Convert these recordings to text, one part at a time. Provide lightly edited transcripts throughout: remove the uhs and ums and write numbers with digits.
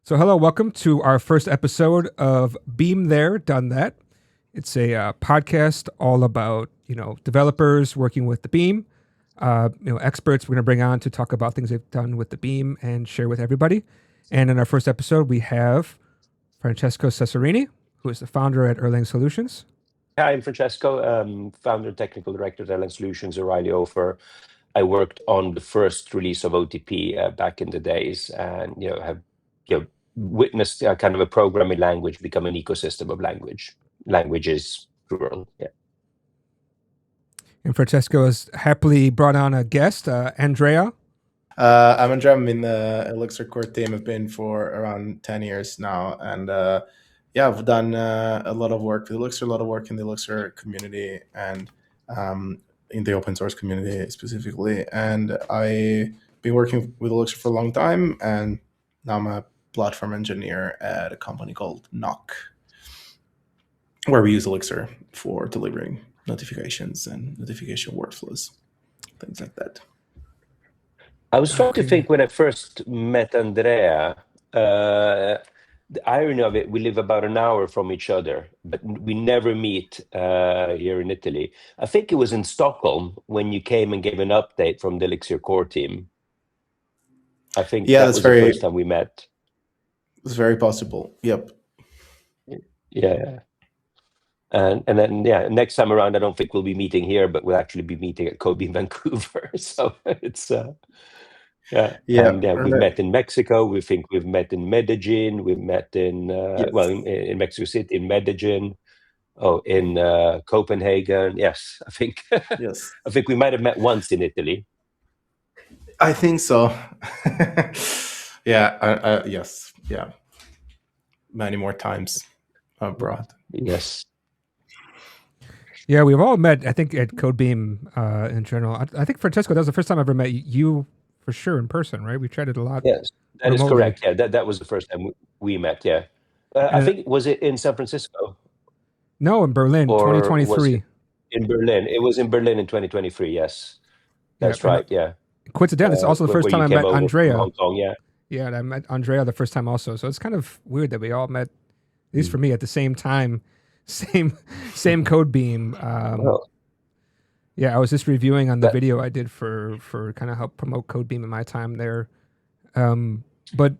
So, hello, welcome to our first episode of Beam There, Done That. It's a podcast all about developers working with the Beam, experts we're going to bring on to talk about things they've done with the Beam and share with everybody. And in our first episode, we have Francesco Cesarini, who is the founder at Erlang Solutions. Hi, I'm Francesco, founder and technical director at Erlang Solutions, O'Reilly Ofer. I worked on the first release of OTP back in the days, and have witnessed kind of a programming language become an ecosystem of languages plural. Yeah. And Francesco has happily brought on a guest, Andrea. I'm Andrea. I'm in the Elixir core team. I've been for around 10 years now. And I've done a lot of work with Elixir, a lot of work in the Elixir community and in the open source community specifically. And I've been working with Elixir for a long time. And now I'm a platform engineer at a company called Knock, where we use Elixir for delivering notifications and notification workflows, things like that. I was trying to think when I first met Andrea, the irony of it, we live about an hour from each other, but we never meet here in Italy. I think it was in Stockholm when you came and gave an update from the Elixir core team. I think that was the first time we met. It's very possible. Yep. Yeah. And then next time around, I don't think we'll be meeting here, but we'll actually be meeting at Kobe in Vancouver. So it's we've met in Mexico. We think we've met in Medellin. We've met in in Mexico City, in Medellin. In Copenhagen. Yes, I think. Yes, I think we might have met once in Italy. I think so. Yes. Yeah. Many more times abroad. Yes. Yeah, we've all met, I think, at Codebeam in general. I think, Francesco, that was the first time I ever met you for sure in person, right? We chatted a lot. Yes, that remotely. Is correct. Yeah, that was the first time we met, yeah. I think, was it in San Francisco? No, in Berlin, 2023. In Berlin. It was in Berlin in 2023, yes. That's right, yeah. Coincidentally, it's also the first time I met Andrea. Hong Kong, yeah. Yeah, and I met Andrea the first time also. So it's kind of weird that we all met, at least for me, at the same time. Same Codebeam. Yeah, I was just reviewing on the video I did for kind of help promote Codebeam in my time there. But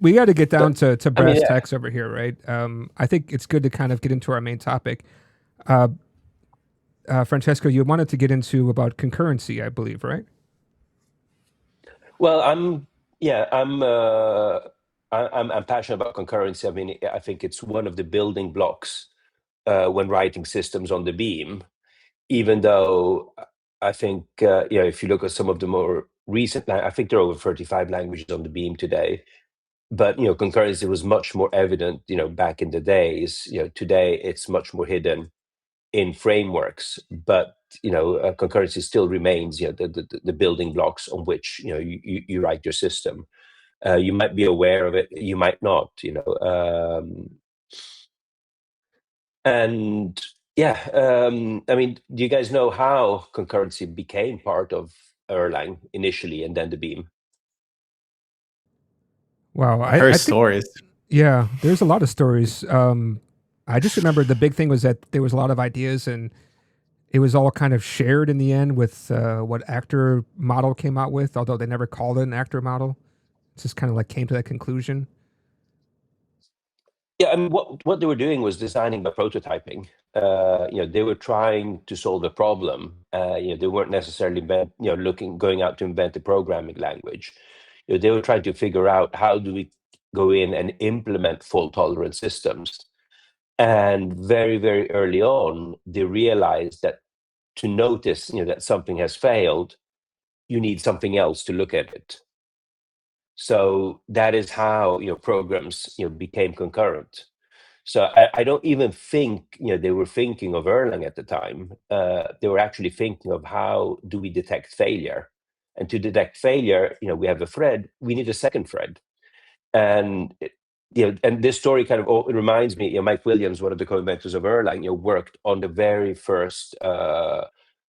we got to get down to brass tacks over here, right? I think it's good to kind of get into our main topic. Francesco, you wanted to get into about concurrency, I believe, right? Well, I'm passionate about concurrency. I mean, I think it's one of the building blocks when writing systems on the Beam, even though I think, if you look at some of the more recent, I think there are over 35 languages on the Beam today, but, concurrency was much more evident, back in the days. Today it's much more hidden in frameworks, but, concurrency still remains, the building blocks on which, you write your system. You might be aware of it, you might not, and I mean, do you guys know how concurrency became part of Erlang initially and then the Beam? Wow, I heard stories. Yeah, there's a lot of stories. I just remember the big thing was that there was a lot of ideas and it was all kind of shared in the end with what Actor model came out with, although they never called it an Actor model. It just kind of like came to that conclusion. Yeah, I mean, what they were doing was designing by prototyping. They were trying to solve a problem. They weren't necessarily going out to invent a programming language. They were trying to figure out how do we go in and implement fault-tolerant systems. And very, very early on, they realized that to notice, that something has failed, you need something else to look at it. So that is how programs became concurrent. So I don't even think they were thinking of Erlang at the time. They were actually thinking of how do we detect failure, and to detect failure, we have a thread. We need a second thread, and and this story kind of reminds me. Mike Williams, one of the co-inventors of Erlang, worked on the very first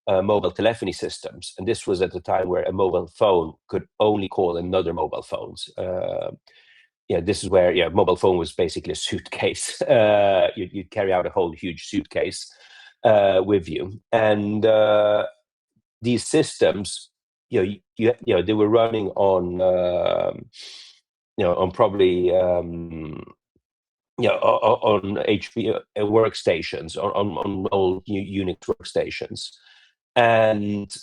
mobile telephony systems, and this was at the time where a mobile phone could only call another mobile phones. this is where mobile phone was basically a suitcase. You'd carry out a whole huge suitcase with you, and these systems, they were running on on probably on HP workstations, on old Unix workstations, and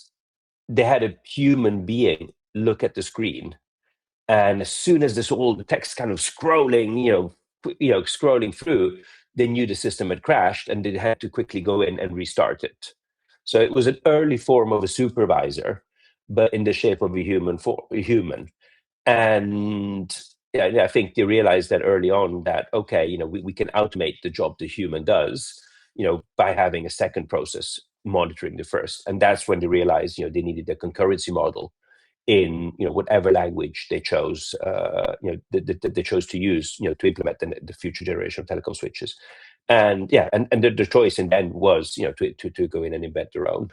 they had a human being look at the screen, and as soon as all the text kind of scrolling, scrolling through, they knew the system had crashed, and they had to quickly go in and restart it. So it was an early form of a supervisor, but in the shape of a human. And I think they realized that early on that, okay, we can automate the job the human does, by having a second process monitoring the first. And that's when they realized, they needed a concurrency model in whatever language they chose, they chose to use, to implement the future generation of telecom switches. And the choice in the end was, to go in and invent their own.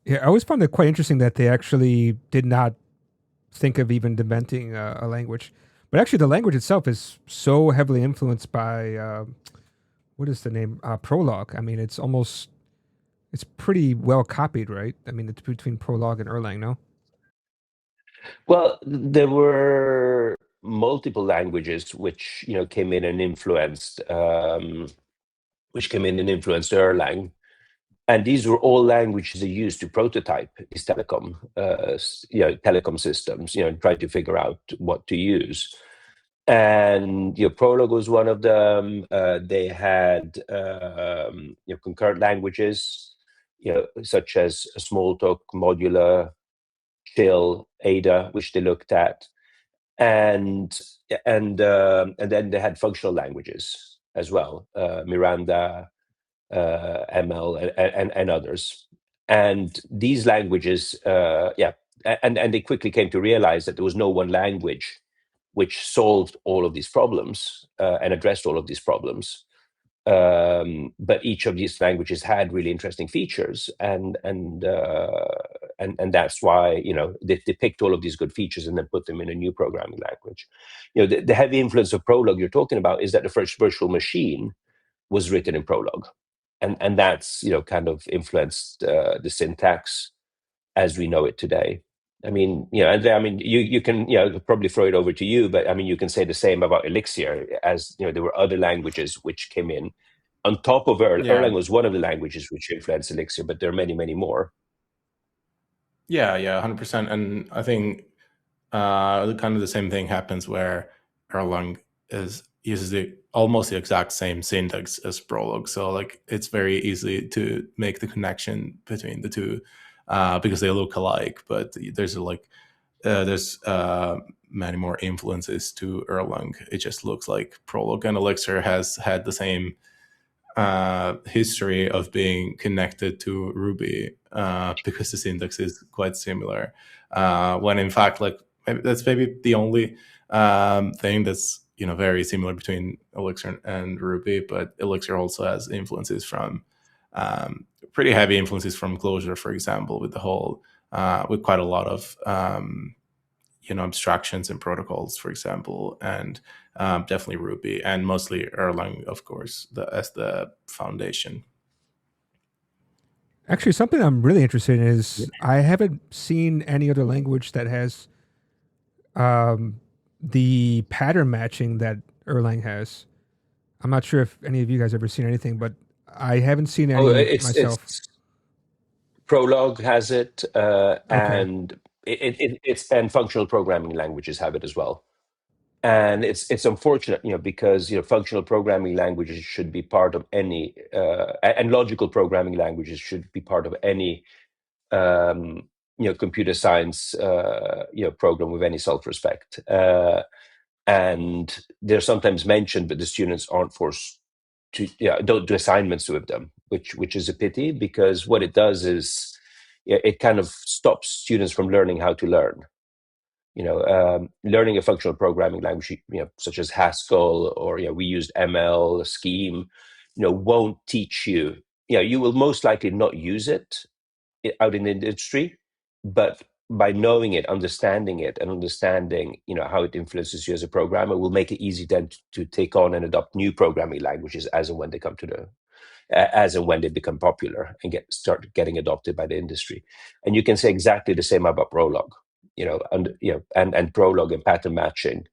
Yeah, I always found it quite interesting that they actually did not think of even inventing a language, but actually the language itself is so heavily influenced by what is the name? Prolog. I mean, it's pretty well copied, right? I mean, it's between Prolog and Erlang, no? Well, there were multiple languages which came in and influenced Erlang, and these were all languages they used to prototype these telecom systems, and try to figure out what to use. And Prolog was one of them. They had concurrent languages, such as Smalltalk, Modular, Chill, Ada, which they looked at, and then they had functional languages as well, Miranda, ML, and others. And these languages, and they quickly came to realize that there was no one language which solved all of these problems and addressed all of these problems. But each of these languages had really interesting features, and that's why they picked all of these good features and then put them in a new programming language. The heavy influence of Prolog you're talking about is that the first virtual machine was written in Prolog, and that's kind of influenced the syntax as we know it today. I mean, Andrea, I mean, you can, probably throw it over to you, but I mean, you can say the same about Elixir, as there were other languages which came in on top of Erlang. Erlang was one of the languages which influenced Elixir, but there are many, many more. Yeah, 100%. And I think kind of the same thing happens where Erlang uses almost the exact same syntax as Prolog. So like it's very easy to make the connection between the two because they look alike, but there's many more influences to Erlang. It just looks like Prolog, and Elixir has had the same history of being connected to Ruby because the syntax is quite similar. When in fact, like that's maybe the only thing that's very similar between Elixir and Ruby. But Elixir also has influences from pretty heavy influences from Clojure, for example, with the whole with quite a lot of abstractions and protocols, for example, and definitely Ruby, and mostly Erlang, of course, as the foundation. Actually, something I'm really interested in is I haven't seen any other language that has the pattern matching that Erlang has. I'm not sure if any of you guys ever seen anything, but I haven't seen any myself. Prolog has it, and and functional programming languages have it as well. And it's unfortunate, because functional programming languages should be part of any, and logical programming languages should be part of any, computer science, program with any self-respect. And they're sometimes mentioned, but the students aren't forced to, don't do assignments with them, which is a pity, because what it does is it kind of stops students from learning how to learn. Learning a functional programming language, such as Haskell, or we used ML, Scheme, won't teach you. You will most likely not use it out in the industry, but by knowing it, understanding it, and understanding, how it influences you as a programmer, will make it easy then to take on and adopt new programming languages as and when they come as and when they become popular and start getting adopted by the industry. And you can say exactly the same about Prolog, and Prolog and pattern matching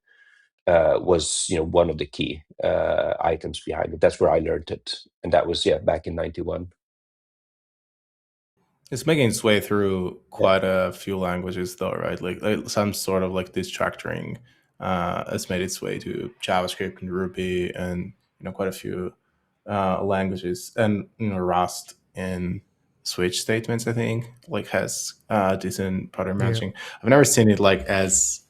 was one of the key items behind it. That's where I learned it, and that was back in '91. It's making its way through quite a few languages, though, right? Like some sort of like destructuring has made its way to JavaScript and Ruby, and quite a few languages, and Rust in switch statements, I think, like has decent pattern matching. I've never seen it like as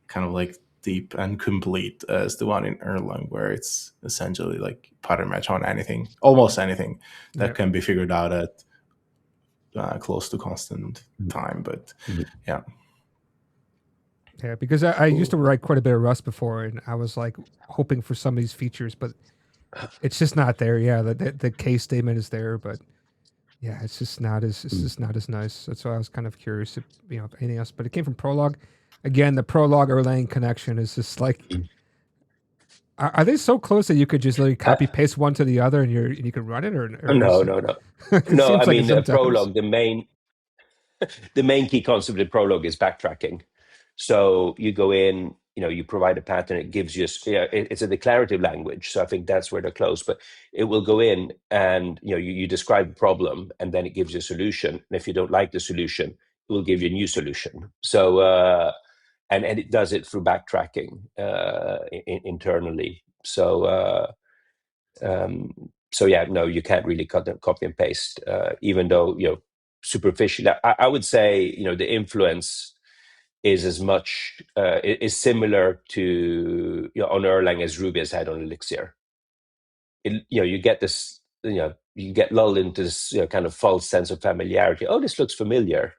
kind of like deep and complete as the one in Erlang, where it's essentially like pattern match on anything, almost anything that can be figured out at close to constant time. But yeah, because I used to write quite a bit of Rust before, and I was like hoping for some of these features, but it's just not there. The case statement is there, but it's just not as nice. That's why I was kind of curious if anything else. But it came from Prolog. Again, the Prolog Erlang connection is just like, are they so close that you could just like copy paste one to the other and you can run it, or no. No, I mean, Prolog, the main key concept in Prolog is backtracking. So you go in, you provide a pattern, it gives you, it's a declarative language. So I think that's where they're close, but it will go in and, you describe the problem, and then it gives you a solution. And if you don't like the solution, it will give you a new solution. So, and it does it through backtracking internally. So, no, you can't really copy and paste, even though, superficially, I would say, the influence is as much is similar to on Erlang as Ruby has had on Elixir. You get this, you get lulled into this kind of false sense of familiarity. Oh, this looks familiar,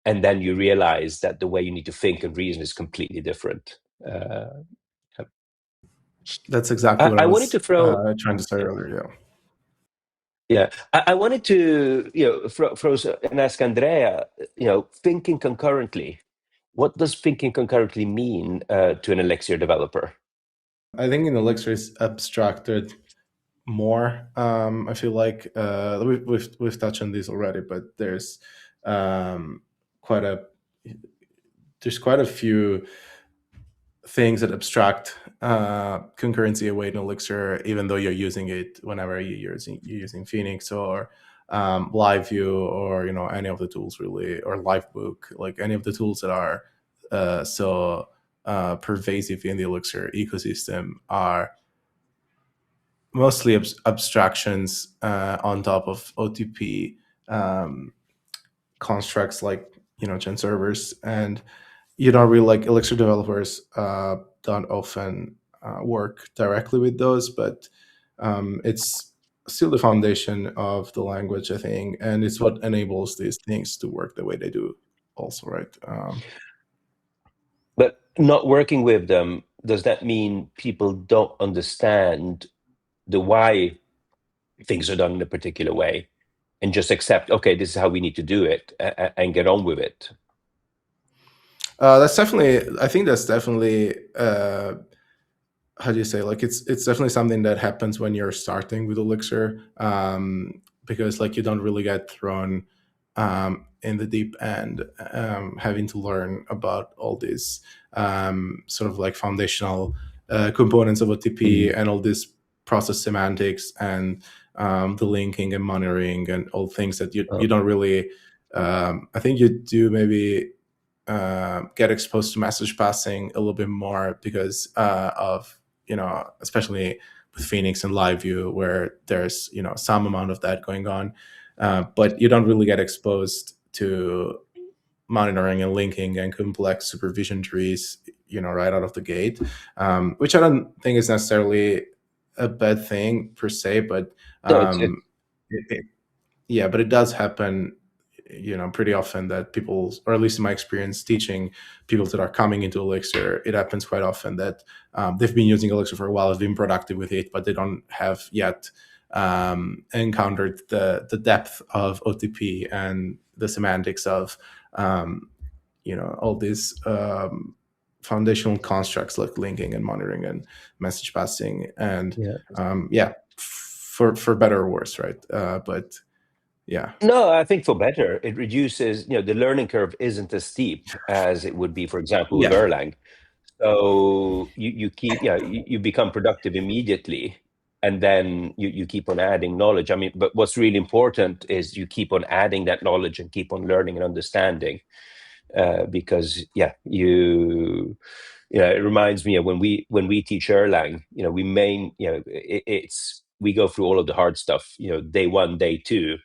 and then you realize that the way you need to think and reason is completely different. That's exactly what I wanted to throw trying to say earlier. Yeah, I wanted to throw and ask Andrea. Thinking concurrently. What does thinking concurrently mean to an Elixir developer? I think in Elixir is abstracted more. I feel like we've touched on this already, but there's quite a few things that abstract concurrency away in Elixir, even though you're using it whenever you're using Phoenix or LiveView, or any of the tools really, or Livebook, like any of the tools that are so pervasive in the Elixir ecosystem are mostly abstractions on top of OTP constructs like gen servers, and you don't really, like, Elixir developers don't often work directly with those, but it's still the foundation of the language, I think, and it's what enables these things to work the way they do also, right? But not working with them, does that mean people don't understand the why things are done in a particular way and just accept, okay, this is how we need to do it, and get on with it? I think that's definitely how do you say, like, it's definitely something that happens when you're starting with Elixir, because like you don't really get thrown in the deep end, having to learn about all these sort of like foundational components of OTP and all these process semantics and the linking and monitoring and all things that you don't really. I think you do maybe get exposed to message passing a little bit more because of especially with Phoenix and LiveView, where there's some amount of that going on, but you don't really get exposed to monitoring and linking and complex supervision trees right out of the gate, which I don't think is necessarily a bad thing per se, but but it does happen pretty often that people, or at least in my experience teaching people that are coming into Elixir, it happens quite often that they've been using Elixir for a while, have been productive with it, but they don't have yet encountered the depth of OTP and the semantics of all these foundational constructs like linking and monitoring and message passing, and for better or worse, right? But yeah. No, I think for better. It reduces, the learning curve isn't as steep as it would be, for example, with Erlang. So you keep, you become productive immediately, and then you keep on adding knowledge. I mean, but what's really important is you keep on adding that knowledge and keep on learning and understanding, because it reminds me of when we teach Erlang, we go through all of the hard stuff, day one, day two,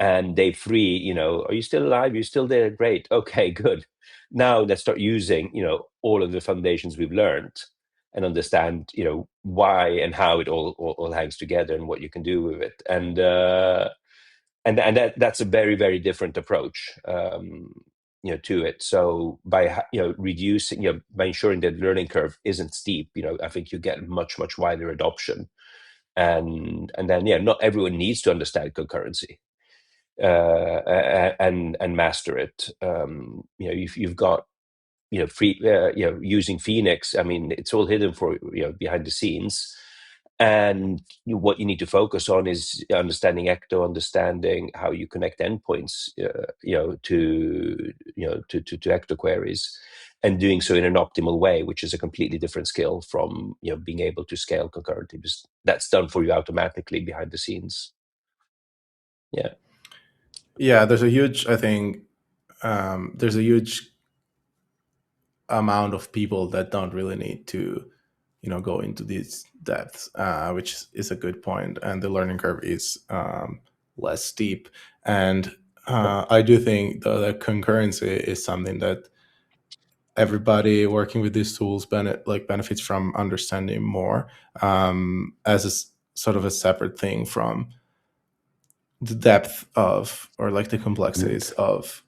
and day three, are you still alive? You're still there? Great. Okay, good. Now let's start using, all of the foundations we've learned and understand, why and how it all hangs together and what you can do with it. And that's a very, very different approach, to it. So by, reducing, by ensuring that the learning curve isn't steep, I think you get much, much wider adoption. And then, not everyone needs to understand concurrency. And master it. If you've got, using Phoenix, I mean, it's all hidden for, behind the scenes. And what you need to focus on is understanding Ecto, understanding how you connect endpoints, to Ecto queries, and doing so in an optimal way, which is a completely different skill from, being able to scale concurrently, because that's done for you automatically behind the scenes. Yeah. Yeah, there's a huge, I think, there's a huge amount of people that don't really need to, go into these depths, which is a good point. And the learning curve is less steep. And I do think that concurrency is something that everybody working with these tools benefits from understanding more, as sort of a separate thing from the depth of, or like the complexities of,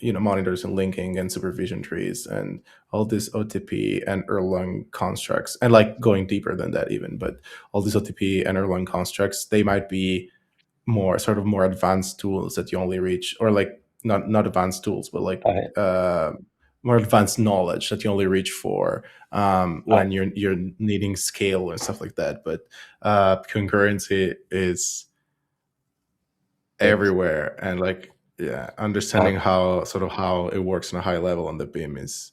monitors and linking and supervision trees and all these OTP and Erlang constructs, and like going deeper than that even. But all these OTP and Erlang constructs, they might be more advanced tools that you only reach, or like not advanced tools, but like more advanced knowledge that you only reach for when you're needing scale and stuff like that. But concurrency is everywhere, and like understanding how it works on a high level on the BIM is.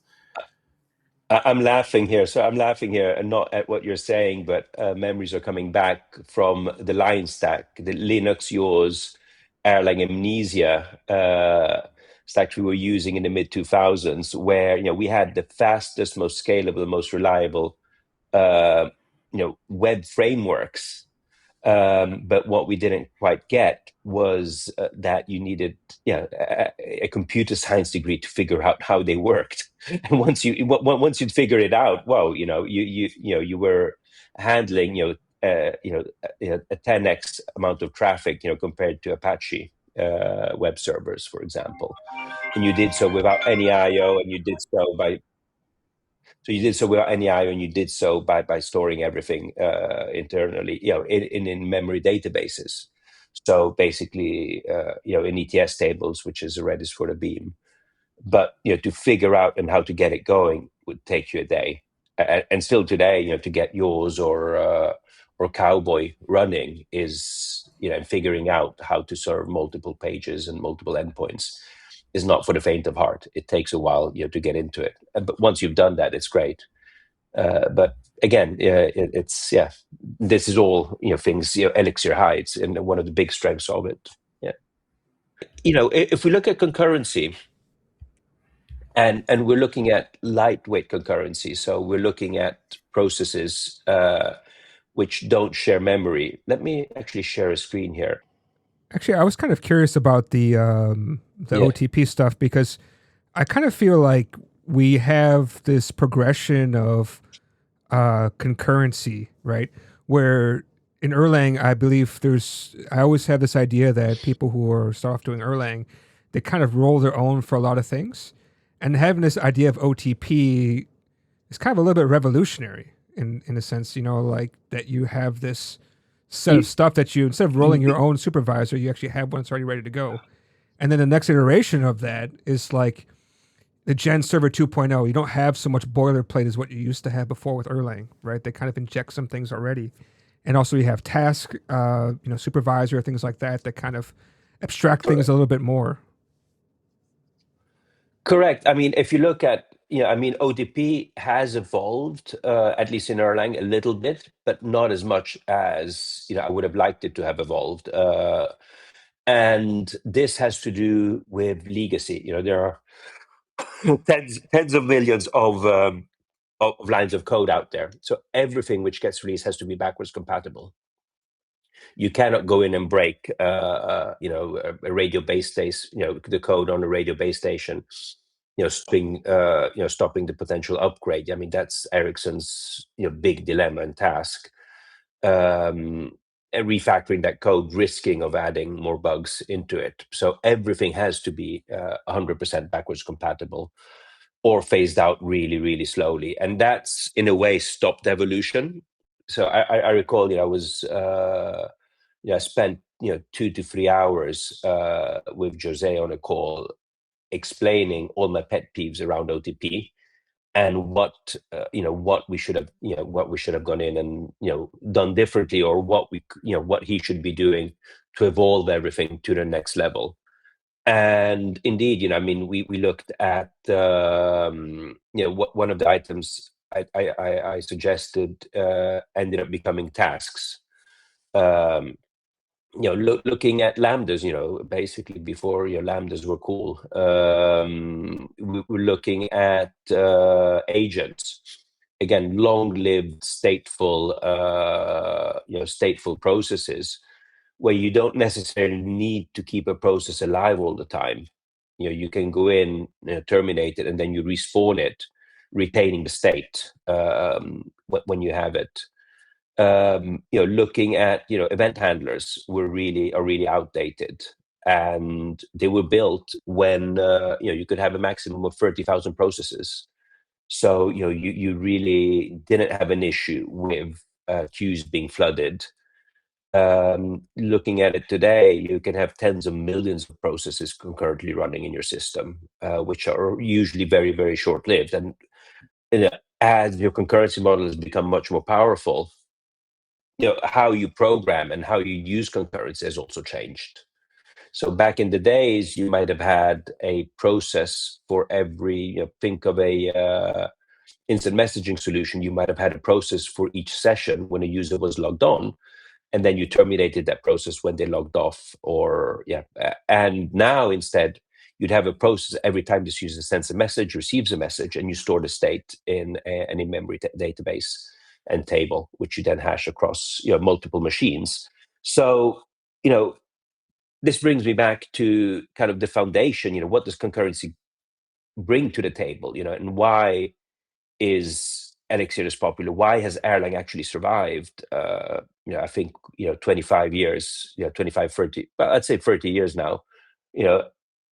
I'm laughing here. So I'm laughing here, and not at what you're saying, but memories are coming back from the line stack, the Linux yours Erlang Amnesia stack we were using in the mid 2000s, where we had the fastest, most scalable, most reliable web frameworks. But what we didn't quite get was that you needed a computer science degree to figure out how they worked. And once you'd figured it out, well, you were handling a 10x amount of traffic compared to Apache web servers, for example. And you did so without any IO, and you did so by storing everything internally, in memory databases. So basically, in ETS tables, which is a Redis for the Beam. But to figure out and how to get it going would take you a day. And still today, to get yours or Cowboy running is, and figuring out how to serve multiple pages and multiple endpoints is not for the faint of heart. It takes a while, to get into it. But once you've done that, it's great. But again, this is all things Elixir hides, and one of the big strengths of it. Yeah, if we look at concurrency, and we're looking at lightweight concurrency, so we're looking at processes which don't share memory. Let me actually share a screen here. Actually, I was kind of curious about the OTP stuff, because I kind of feel like we have this progression of concurrency, right? Where in Erlang, I believe I always have this idea that people who start off doing Erlang, they kind of roll their own for a lot of things. And having this idea of OTP is kind of a little bit revolutionary in a sense, like that you have this set of stuff that you, instead of rolling your own supervisor, you actually have one that's already ready to go. And then the next iteration of that is like the Gen Server 2.0, you don't have so much boilerplate as what you used to have before with Erlang, right? They kind of inject some things already. And also you have task, supervisor, things like that kind of abstract things a little bit more. Correct. I mean, if you look at, OTP has evolved, at least in Erlang, a little bit, but not as much as, I would have liked it to have evolved. And this has to do with legacy. There are tens of millions of lines of code out there. So everything which gets released has to be backwards compatible. You cannot go in and break, a radio base station, the code on a radio base station, stopping the potential upgrade. I mean, that's Ericsson's, big dilemma and task. And refactoring that code, risking of adding more bugs into it. So everything has to be 100% backwards compatible, or phased out really, really slowly. And that's, in a way, stopped evolution. So I recall, I was, I spent, 2 to 3 hours with Jose on a call, explaining all my pet peeves around OTP and what we should have gone in and, done differently, or what he should be doing to evolve everything to the next level. And indeed, we looked at, one of the items I suggested ended up becoming tasks. Looking at lambdas, basically before lambdas were cool. We were looking at agents. Again, long-lived stateful, stateful processes, where you don't necessarily need to keep a process alive all the time. You can go in, terminate it, and then you respawn it, retaining the state when you have it. Looking at event handlers are really outdated, and they were built when you could have a maximum of 30,000 processes. So you really didn't have an issue with queues being flooded. Looking at it today, you can have tens of millions of processes concurrently running in your system, which are usually very, very short-lived. And as your concurrency model has become much more powerful, how you program and how you use concurrency has also changed. So back in the days, you might have had a process for every, think of a instant messaging solution. You might have had a process for each session when a user was logged on, and then you terminated that process when they logged off, and now instead you'd have a process every time this user sends a message, receives a message, and you store the state in an in-memory database and table, which you then hash across multiple machines. So this brings me back to kind of the foundation. What does concurrency bring to the table? And why is Elixir is popular? Why has Erlang actually survived? I think 25 years, 25, 30, but I'd say 30 years now.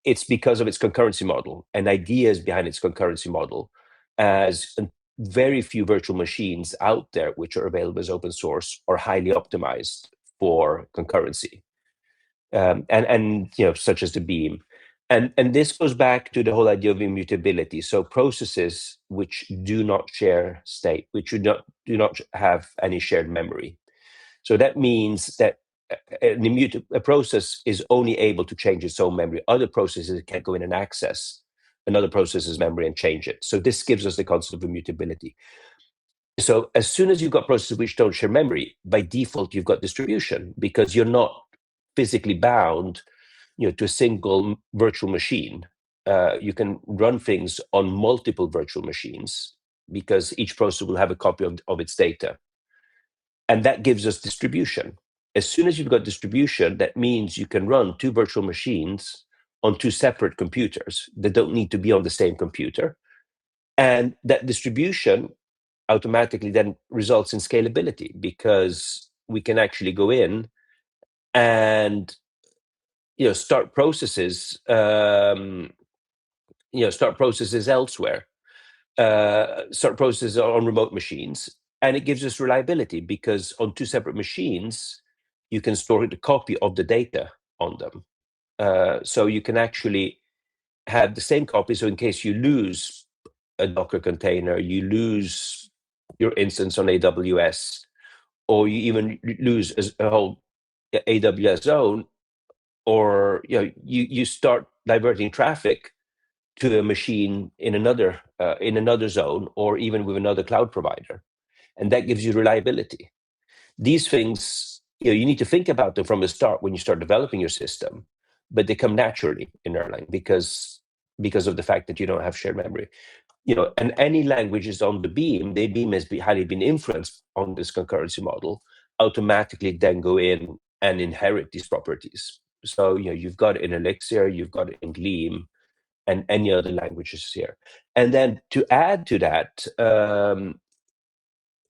It's because of its concurrency model and ideas behind its concurrency model, as very few virtual machines out there which are available as open source are highly optimized for concurrency, and such as the Beam. And this goes back to the whole idea of immutability. So processes which do not share state, which do not have any shared memory. So that means that a process is only able to change its own memory. Other processes can't go in and access another process's memory and change it. So this gives us the concept of immutability. So as soon as you've got processes which don't share memory, by default, you've got distribution, because you're not physically bound to a single virtual machine. You can run things on multiple virtual machines, because each process will have a copy of its data. And that gives us distribution. As soon as you've got distribution, that means you can run 2 virtual machines on 2 separate computers that don't need to be on the same computer. And that distribution automatically then results in scalability, because we can actually go in and start processes elsewhere, start processes on remote machines. And it gives us reliability, because on 2 separate machines, you can store the copy of the data on them. So you can actually have the same copy. So in case you lose a Docker container, you lose your instance on AWS, or you even lose a whole AWS zone, or you start diverting traffic to a machine in another zone, or even with another cloud provider, and that gives you reliability. These things, you need to think about them from the start when you start developing your system, but they come naturally in Erlang because of the fact that you don't have shared memory. And any languages on the beam, the beam has highly been influenced on this concurrency model, automatically then go in and inherit these properties. So you've got it in Elixir, you've got it in Gleam, and any other languages here. And then to add to that,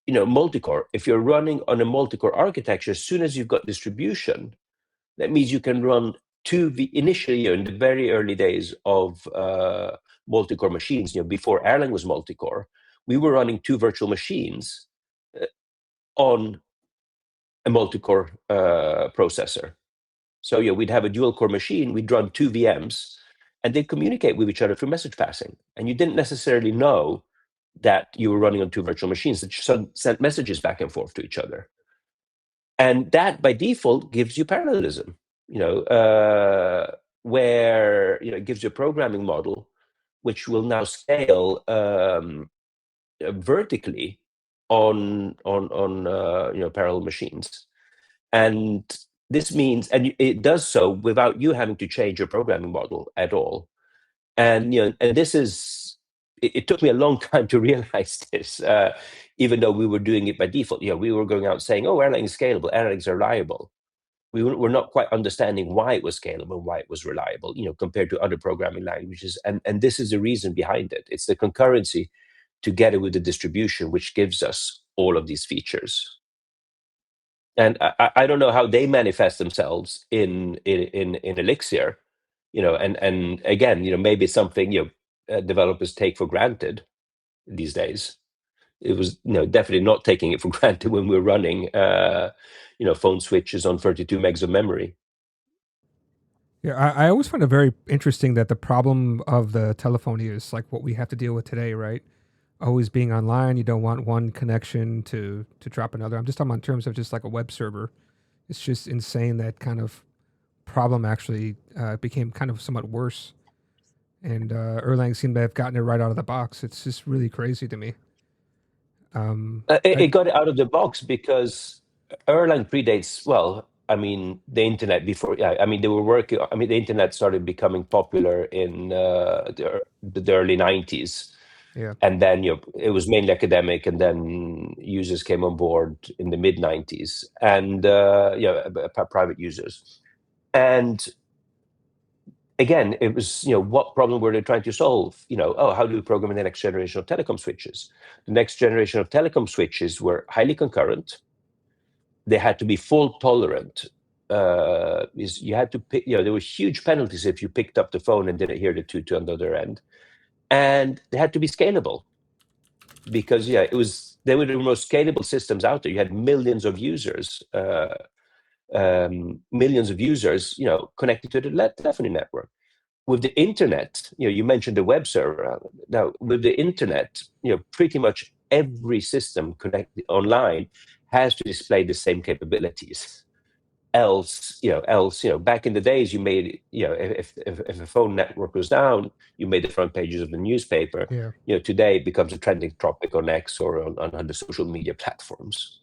multi-core. If you're running on a multi-core architecture, as soon as you've got distribution, that means you can run initially, in the very early days of multi-core machines, before Erlang was multi-core, we were running 2 virtual machines on a multi-core processor. So we'd have a dual-core machine, we'd run 2 VMs, and they'd communicate with each other through message passing. And you didn't necessarily know that you were running on 2 virtual machines that sent messages back and forth to each other. And that, by default, gives you parallelism, where it gives you a programming model which will now scale vertically on parallel machines. And this means, and it does so without you having to change your programming model at all. And and this is, it took me a long time to realize this, even though we were doing it by default. We were going out saying, oh, Erlang is scalable, Erlang is reliable. We were not quite understanding why it was scalable, why it was reliable, compared to other programming languages. And this is the reason behind it. It's the concurrency together with the distribution which gives us all of these features. And I don't know how they manifest themselves in Elixir, and again, maybe something developers take for granted these days. It was definitely not taking it for granted when we were running phone switches on 32 megs of memory. Yeah, I always find it very interesting that the problem of the telephony is like what we have to deal with today, right? Always being online, you don't want one connection to drop another. I'm just talking about in terms of just like a web server. It's just insane that kind of problem actually became kind of somewhat worse. And Erlang seemed to have gotten it right out of the box. It's just really crazy to me. It got it out of the box because Erlang predates, well, the internet before. Yeah, they were working. The internet started becoming popular in the early 90s. Yeah. And then it was mainly academic, and then users came on board in the mid 90s, and private users. And again, it was what problem were they trying to solve? How do we program the next generation of telecom switches? The next generation of telecom switches were highly concurrent. They had to be fault tolerant. You had to pick. There were huge penalties if you picked up the phone and didn't hear the toot on the other end. And they had to be scalable because they were the most scalable systems out there. You had millions of users, connected to the telephony network. With the internet, you mentioned the web server. Now, with the internet, pretty much every system connected online has to display the same capabilities. Else, back in the days, you made, if a phone network was down, you made the front pages of the newspaper. Yeah. Today it becomes a trending topic on X or on the social media platforms.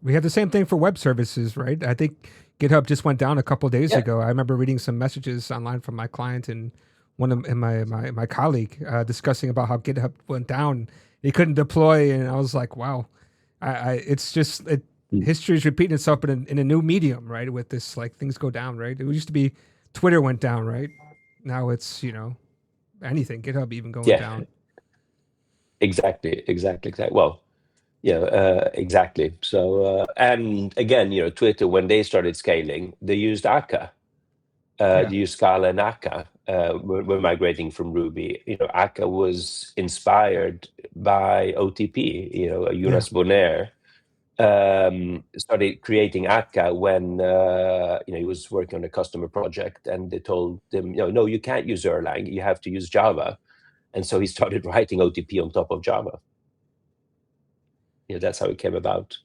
We have the same thing for web services, right? I think GitHub just went down a couple of days ago. I remember reading some messages online from my client and my colleague discussing about how GitHub went down. He couldn't deploy, and I was like, wow. It's just history is repeating itself, but in a new medium, right? With this, like, things go down, right? It used to be Twitter went down, right? Now it's anything, GitHub even going down. Exactly. Well, exactly. So and again, Twitter, when they started scaling, they used Akka. They used Scala and Akka. We're migrating from Ruby. Akka was inspired by OTP. Jonas Bonner started creating akka when he was working on a customer project, and they told him, no, you can't use Erlang, you have to use Java. And so he started writing OTP on top of Java. That's how it came about.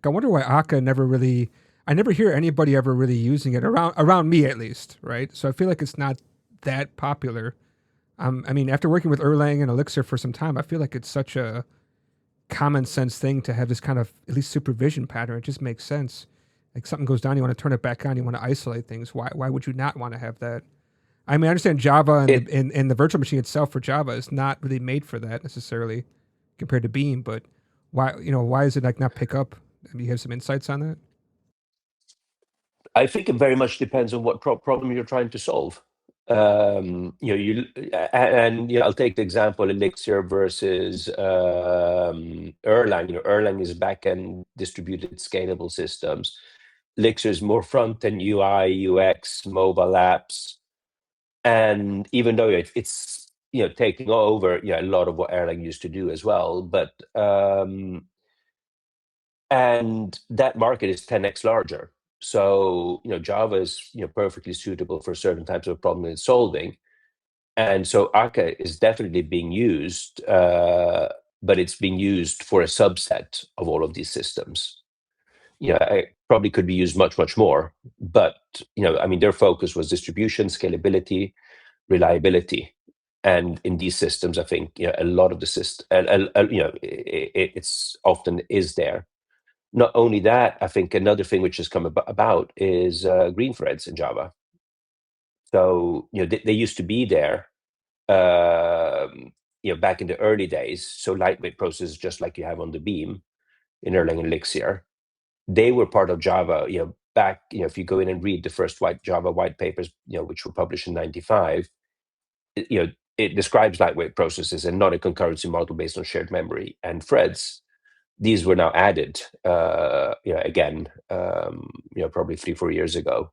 I wonder why akka never really. I never hear anybody ever really using it around me, at least, right? So I feel like it's not that popular. I mean, after working with Erlang and Elixir for some time, I feel like it's such a common sense thing to have this kind of at least supervision pattern. It just makes sense. Like something goes down, you want to turn it back on, you want to isolate things. Why would you not want to have that? I mean, I understand Java and the virtual machine itself for Java is not really made for that necessarily compared to Beam, but why is it like not pick up? Do you have some insights on that? I think it very much depends on what problem you're trying to solve. I'll take the example Elixir versus Erlang. Erlang is back-end distributed scalable systems. Elixir is more front-end UI, UX, mobile apps, and even though it's taking over a lot of what Erlang used to do as well, but and that market is 10x larger. So Java is perfectly suitable for certain types of problem it's solving, and so akka is definitely being used, but it's being used for a subset of all of these systems. It probably could be used much more, but their focus was distribution, scalability, reliability, and in these systems, I think a lot of the system, it's often is there. Not only that, I think another thing which has come about is green threads in Java. So they used to be there, back in the early days. So lightweight processes, just like you have on the Beam in Erlang and Elixir, they were part of Java. Back if you go in and read the first Java white papers, which were published in '95, it describes lightweight processes and not a concurrency model based on shared memory and threads. These were now added, again, probably 3-4 years ago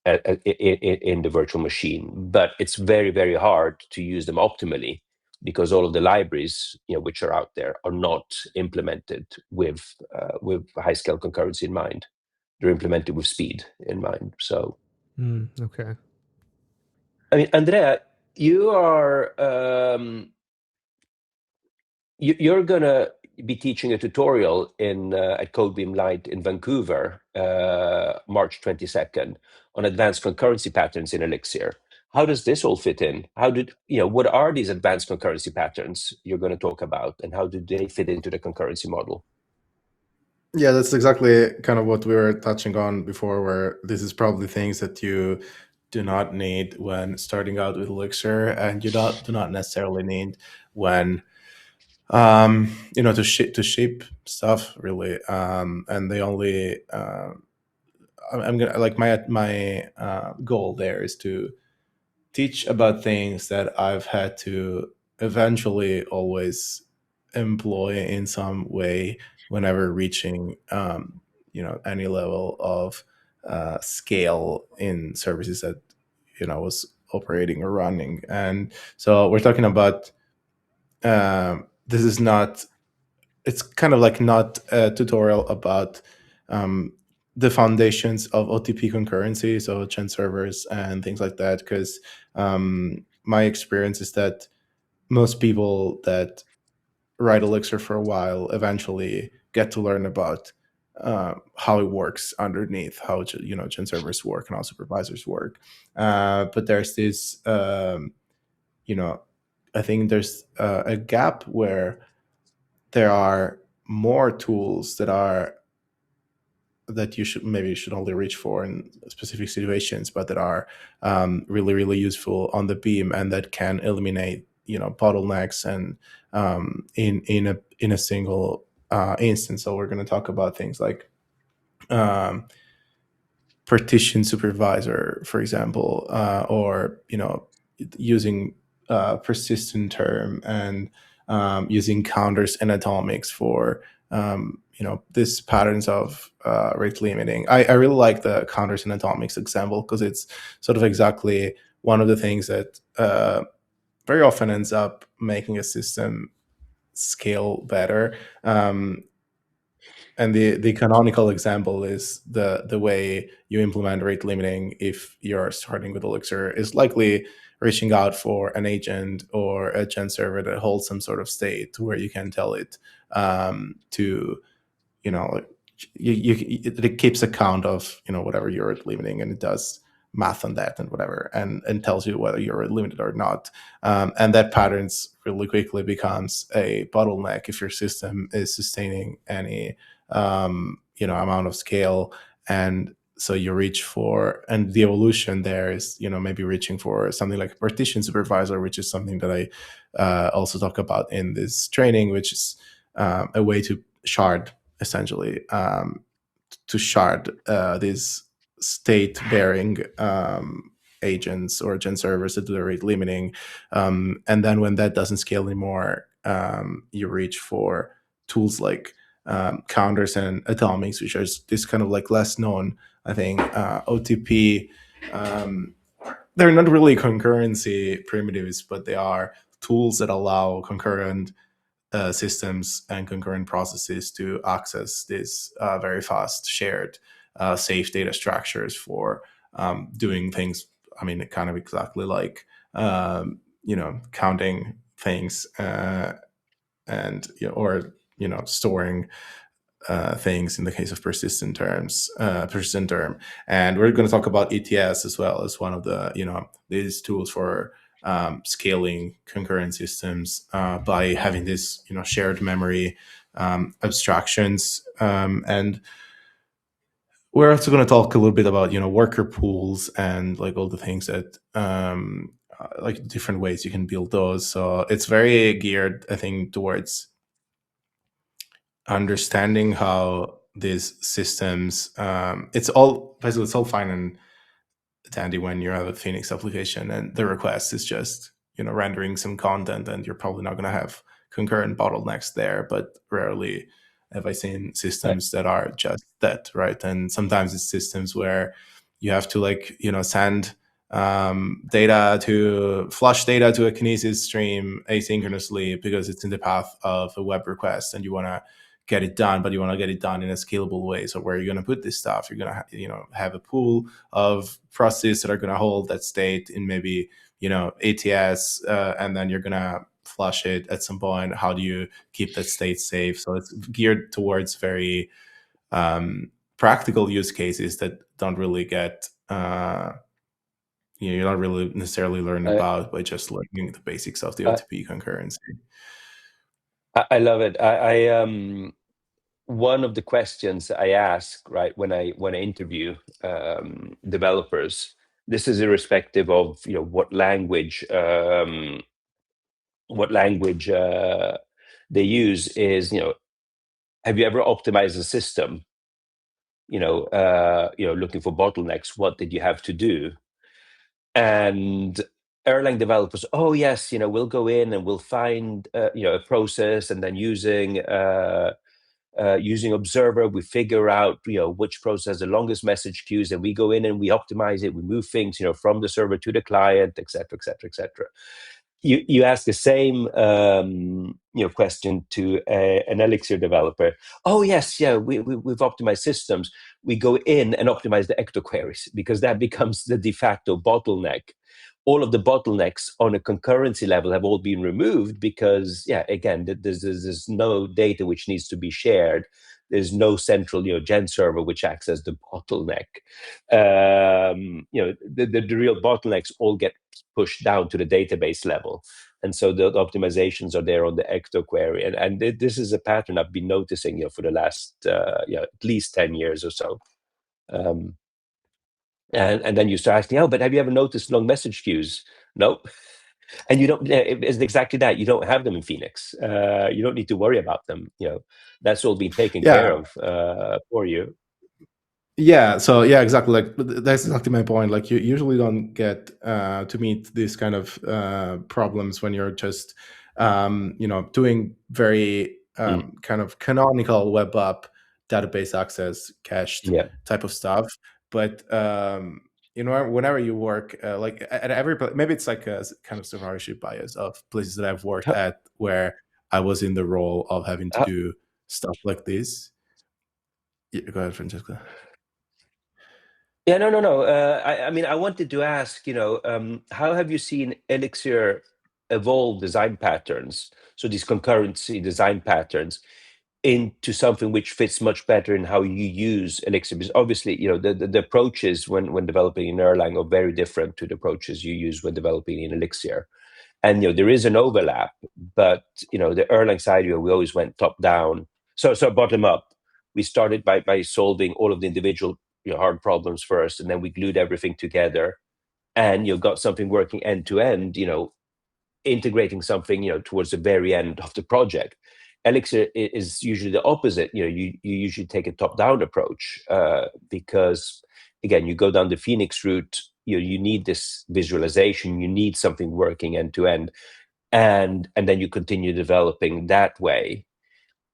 in the virtual machine. But it's very, very hard to use them optimally because all of the libraries, which are out there, are not implemented with high-scale concurrency in mind. They're implemented with speed in mind. So, okay. I mean, Andrea, you are you're gonna be teaching a tutorial at Codebeam Lite in Vancouver, March 22nd, on advanced concurrency patterns in Elixir. How does this all fit in? What are these advanced concurrency patterns you're going to talk about, and how do they fit into the concurrency model? Yeah, that's exactly kind of what we were touching on before, where this is probably things that you do not need when starting out with Elixir, and you do not necessarily need when to ship stuff really. And the only I'm gonna like my goal there is to teach about things that I've had to eventually always employ in some way whenever reaching any level of scale in services that was operating or running. And so we're talking about this is not, it's kind of like not a tutorial about the foundations of OTP concurrency, so chain servers and things like that, because my experience is that most people that write Elixir for a while eventually get to learn about how it works underneath, how chain servers work and how supervisors work. But there's this, I think there's a gap where there are more tools that you should only reach for in specific situations, but that are really, really useful on the Beam and that can eliminate bottlenecks and in a single instance. So we're going to talk about things like partition supervisor, for example, or using persistent term and using counters and atomics for these patterns of rate limiting. I really like the counters and atomics example because it's sort of exactly one of the things that very often ends up making a system scale better. And the canonical example is the way you implement rate limiting if you're starting with Elixir is likely reaching out for an agent or a gen server that holds some sort of state where you can tell it to, like, it keeps account of whatever you're rate limiting, and it does math on that and whatever, and tells you whether you're limited or not. And that patterns really quickly becomes a bottleneck if your system is sustaining any amount of scale. And so you reach for, and the evolution there is maybe reaching for something like a partition supervisor, which is something that I also talk about in this training, which is a way to shard, essentially, to shard these state bearing agents or gen servers that do the rate limiting. And then when that doesn't scale anymore, you reach for tools like counters and atomics, which are this kind of like less known, I think, OTP. They're not really concurrency primitives, but they are tools that allow concurrent systems and concurrent processes to access this very fast shared safe data structures for doing things. I mean, kind of exactly like counting things and or storing things in the case of persistent term. And we're going to talk about ETS as well as one of the these tools for scaling concurrent systems by having this shared memory abstractions. And we're also going to talk a little bit about worker pools and like all the things that like different ways you can build those. So it's very geared, I think, towards understanding how these systems it's all fine and dandy when you have a Phoenix application and the request is just rendering some content, and you're probably not going to have concurrent bottlenecks there. But rarely have I seen systems that are just that, right? And sometimes it's systems where you have to send flush data to a Kinesis stream asynchronously because it's in the path of a web request, and you want to get it done, but you want to get it done in a scalable way. So where are you going to put this stuff? You're going to have a pool of processes that are going to hold that state in maybe ATS, and then you're going to flush it at some point. How do you keep that state safe? So it's geared towards very practical use cases that don't really get you're not really necessarily learning about by just learning the basics of the OTP concurrency. I love it. I one of the questions I ask, right, when I interview developers, this is irrespective of what language they use, is have you ever optimized a system? Looking for bottlenecks. What did you have to do? And Erlang developers, oh yes, we'll go in and we'll find a process, and then using Observer, we figure out which process has the longest message queues, and we go in and we optimize it. We move things from the server to the client, etc., etc., etc. You ask the same question to an Elixir developer. Oh yes, yeah, we've optimized systems. We go in and optimize the ecto queries because that becomes the de facto bottleneck. All of the bottlenecks on a concurrency level have all been removed because, again, there's no data which needs to be shared. There's no central, gen server which acts as the bottleneck. The real bottlenecks all get pushed down to the database level, and so the optimizations are there on the ecto query. And this is a pattern I've been noticing, for the last at least 10 years or so. And then you start asking, oh, but have you ever noticed long message queues? Nope. And you don't. It's exactly that. You don't have them in Phoenix. You don't need to worry about them. That's all being taken care of for you. Yeah. So exactly. Like that's exactly my point. Like you usually don't get to meet these kind of problems when you're just doing very kind of canonical web app database access cached type of stuff. But whenever you work like at every maybe it's like a kind of survivorship bias of places that I've worked at where I was in the role of having to do stuff like this. Go ahead, Francesco. Yeah, no. I mean, I wanted to ask, how have you seen Elixir evolve design patterns? So these concurrency design patterns into something which fits much better in how you use Elixir. Because obviously, the approaches when developing in Erlang are very different to the approaches you use when developing in Elixir. And there is an overlap, but the Erlang side, we always went top down. So bottom up. We started by solving all of the individual hard problems first, and then we glued everything together, and got something working end to end. Integrating something towards the very end of the project. Elixir is usually the opposite. You usually take a top down approach because again, you go down the Phoenix route. You need this visualization. You need something working end to end, and then you continue developing that way.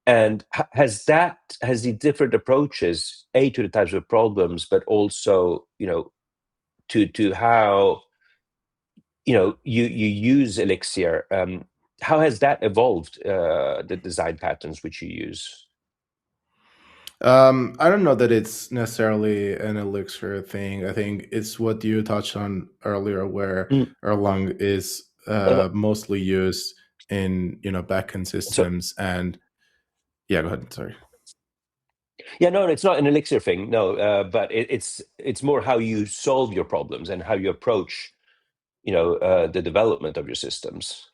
And has the different approaches to the types of problems, but also to how you use Elixir. How has that evolved? The design patterns which you use. I don't know that it's necessarily an Elixir thing. I think it's what you touched on earlier, where Erlang is mostly used in backend systems. And yeah, go ahead. Sorry. Yeah, no, it's not an Elixir thing. No, but it's more how you solve your problems and how you approach, the development of your systems.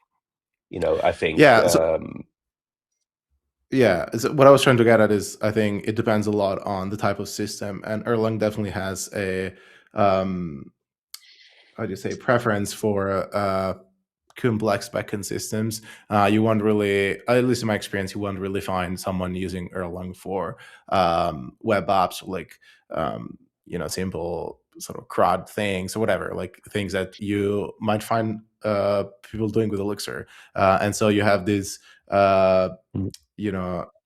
I think. Yeah. So what I was trying to get at is, I think it depends a lot on the type of system, and Erlang definitely has a how do you say, preference for complex backend systems. You won't really, at least in my experience, you won't really find someone using Erlang for web apps, like simple sort of CRUD things or whatever, like things that you might find people doing with Elixir. And so you have this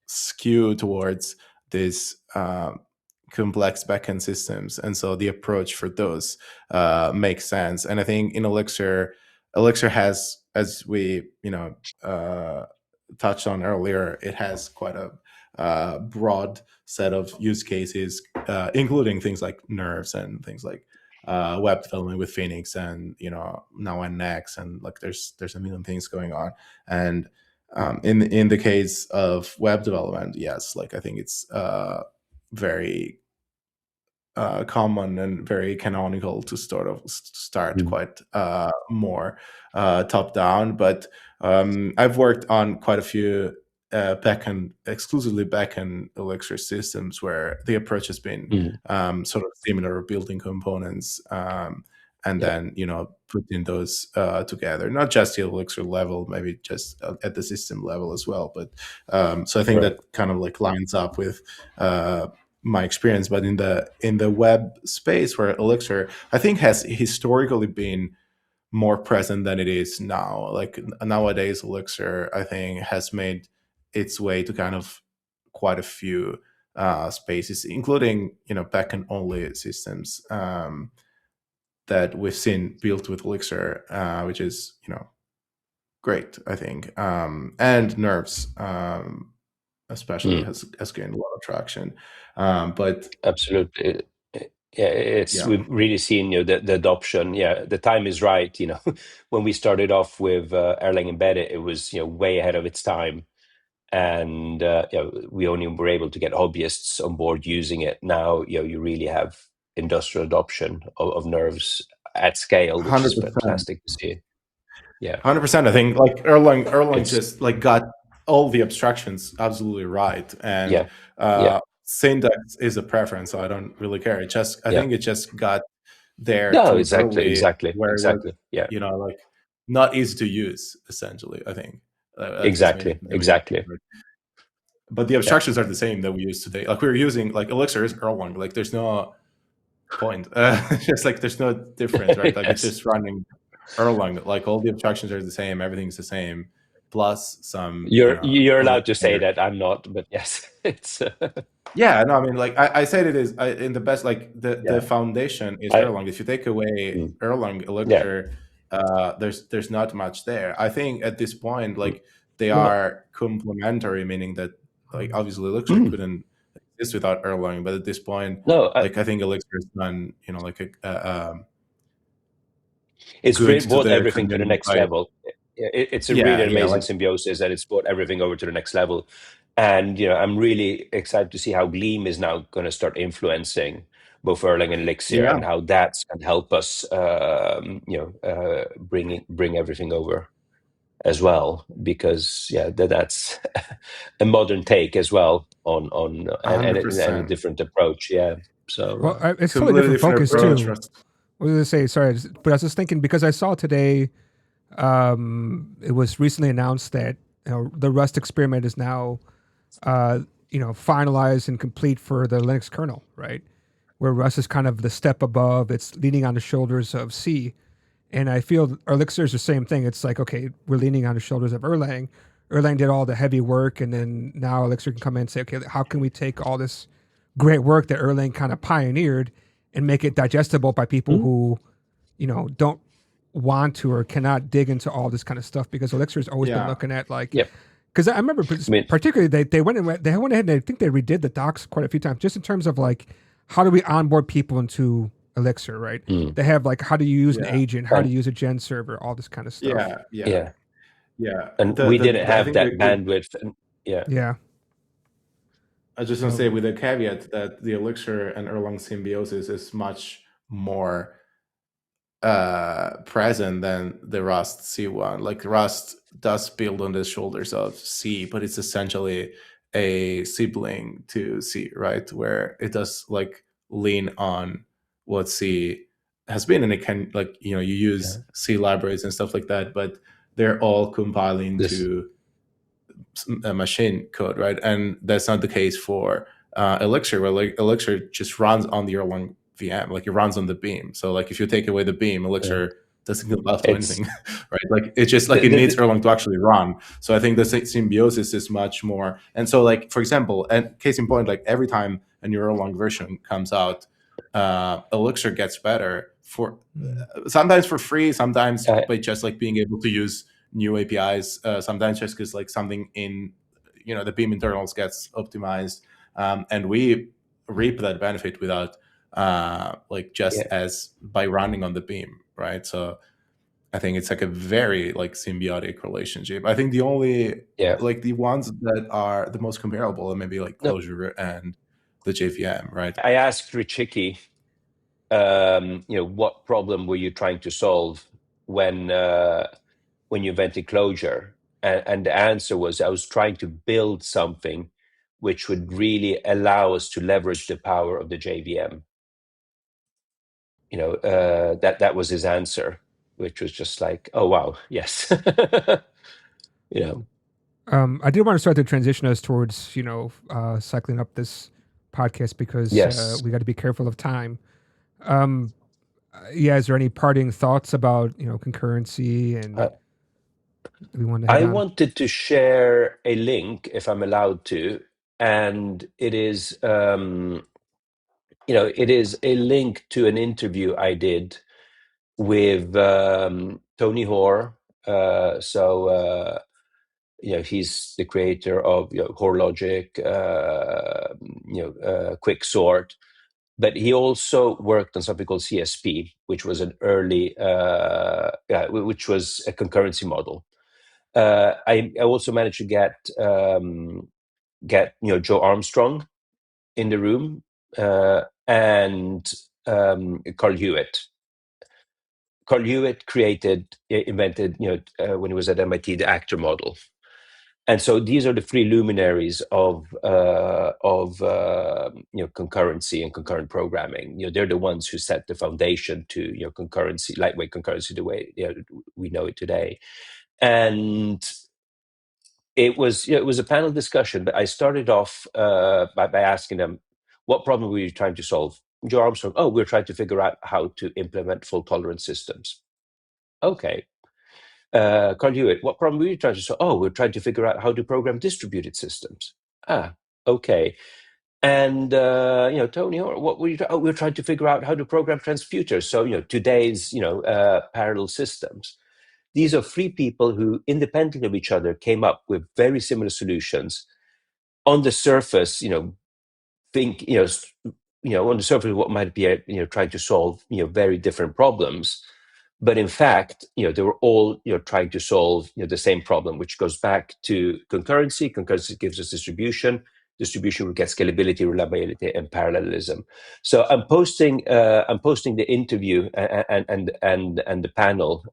skew towards this complex backend systems, and so the approach for those makes sense. And I think in Elixir has, as we touched on earlier, it has quite a broad set of use cases, including things like nerves and things like web development with Phoenix, and now NX, and like there's a million things going on. And in the case of web development, yes, like I think it's very common and very canonical to start quite more top down. But I've worked on quite a few exclusively backend Elixir systems where the approach has been sort of similar, building components and then putting those together, not just the Elixir level, maybe just at the system level as well. But so I think that kind of like lines up with my experience. But in the web space, where Elixir, I think, has historically been more present than it is now. Like nowadays, Elixir, I think, has made its way to kind of quite a few spaces, including backend only systems that we've seen built with Elixir, which is great, I think. And Nerves especially has gained a lot of traction. But absolutely, we've really seen the adoption. Yeah, the time is right. When we started off with Erlang Embedded, it was way ahead of its time, and we only were able to get hobbyists on board using it. Now you really have industrial adoption of Nerves at scale, which 100%. Is fantastic to see. Yeah, 100%. I think like Erlang just like got all the abstractions absolutely right, and syntax is a preference, so I don't really care. I think it just got there too exactly, where it was, like not easy to use, essentially. I think exactly. But the abstractions are the same that we use today. Like we're using like Elixir is Erlang. Like there's no point. Just like there's no difference, right? Like it's just running Erlang. Like all the abstractions are the same. Everything's the same. Plus some. You're allowed to say that. I'm not, but yes, it's. Yeah, no, I mean, like I said, it is in the best. Like the foundation is Erlang. If you take away Erlang, Elixir, there's not much there. I think at this point, like they are complementary, meaning that like obviously Elixir couldn't exist without Erlang. But at this point, No, like I think Elixir has done, like it's good to brought the everything to the community. next level. It's a Yeah, really yeah, amazing like symbiosis that it's brought everything over to the next level. And I'm really excited to see how Gleam is now going to start influencing both Erlang and Elixir, yeah, and how that's going to help us, bring everything over as well, because that's a modern take as well on and a 100%. different approach. Yeah. So Well, it's totally Completely different focus approach. too. What was I say? Sorry, but I was just thinking because I saw today, it was recently announced that the Rust experiment is now, finalized and complete for the Linux kernel, right? Where Rust is kind of the step above. It's leaning on the shoulders of C, and I feel Elixir is the same thing. It's like, okay, we're leaning on the shoulders of Erlang. Erlang did all the heavy work, and then now Elixir can come in and say, okay, how can we take all this great work that Erlang kind of pioneered and make it digestible by people who, don't want to or cannot dig into all this kind of stuff, because Elixir's always been looking at like, Yep. because I remember particularly they went ahead and I think they redid the docs quite a few times just in terms of like, how do we onboard people into Elixir, right? They have like, how do you use an agent, how to use a gen server, all this kind of stuff. Yeah. And we didn't have that bandwidth. Yeah. I was just going to say, with a caveat that the Elixir and Erlang symbiosis is much more present than the Rust C one. Like Rust does build on the shoulders of C, but it's essentially a sibling to C, right? Where it does like lean on what C has been, and it can you use C libraries and stuff like that, but they're all compiling to a machine code, right? And that's not the case for Elixir, where like Elixir just runs on the Erlang VM, like it runs on the beam. So like if you take away the beam, Elixir doesn't compile to anything, right? Like it's just like it needs Erlang to actually run. So I think the symbiosis is much more. And so like, for example, and case in point, like every time a new Erlang version comes out, Elixir gets better for sometimes for free, sometimes by just like being able to use new APIs, sometimes just because like something in the Beam internals gets optimized, and we reap that benefit without as by running on the Beam, right? So I think it's like a very like symbiotic relationship. I think the only like the ones that are the most comparable are maybe like Clojure and the JVM, right? I asked Richiki, what problem were you trying to solve when you invented Clojure? And the answer was, I was trying to build something which would really allow us to leverage the power of the JVM. That was his answer, which was just like, oh wow, yes. I did want to start to transition us towards cycling up this podcast, because we got to be careful of time. Is there any parting thoughts about concurrency and we want to I wanted to share a link, if I'm allowed to, and it is it is a link to an interview I did with Tony Hoare. He's the creator of HoreLogic, Quicksort, but he also worked on something called CSP, which was an early, which was a concurrency model. I also managed to get Joe Armstrong in the room, and Carl Hewitt. Carl Hewitt invented, when he was at MIT, the actor model. And so these are the three luminaries of concurrency and concurrent programming. They're the ones who set the foundation to concurrency, lightweight concurrency, the way we know it today. And it was a panel discussion, but I started off by asking them, what problem were you trying to solve? Joe Armstrong, we're trying to figure out how to implement fault tolerance systems. Okay. Carl Hewitt, what problem were you trying to solve? We're trying to figure out how to program distributed systems. Okay. And Tony, what were you? We're trying to figure out how to program transputers. So today's parallel systems. These are three people who, independently of each other, came up with very similar solutions. On the surface, think, on the surface, what might be, trying to solve, very different problems. But in fact, they were all, trying to solve, the same problem, which goes back to concurrency. Concurrency gives us distribution. Distribution will get scalability, reliability, and parallelism. So I'm posting the interview and the panel,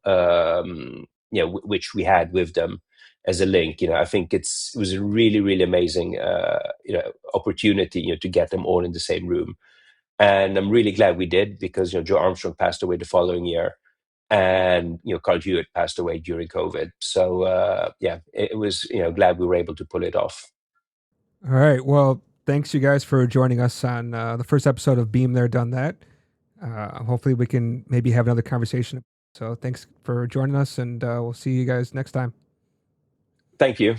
which we had with them as a link. I think it was a really, really amazing, opportunity, to get them all in the same room. And I'm really glad we did, because, Joe Armstrong passed away the following year, and, Carl Hewitt passed away during COVID. So, it was, glad we were able to pull it off. All right. Well, thanks you guys for joining us on the first episode of Beam There, Done That. Hopefully we can maybe have another conversation. So thanks for joining us, and we'll see you guys next time. Thank you.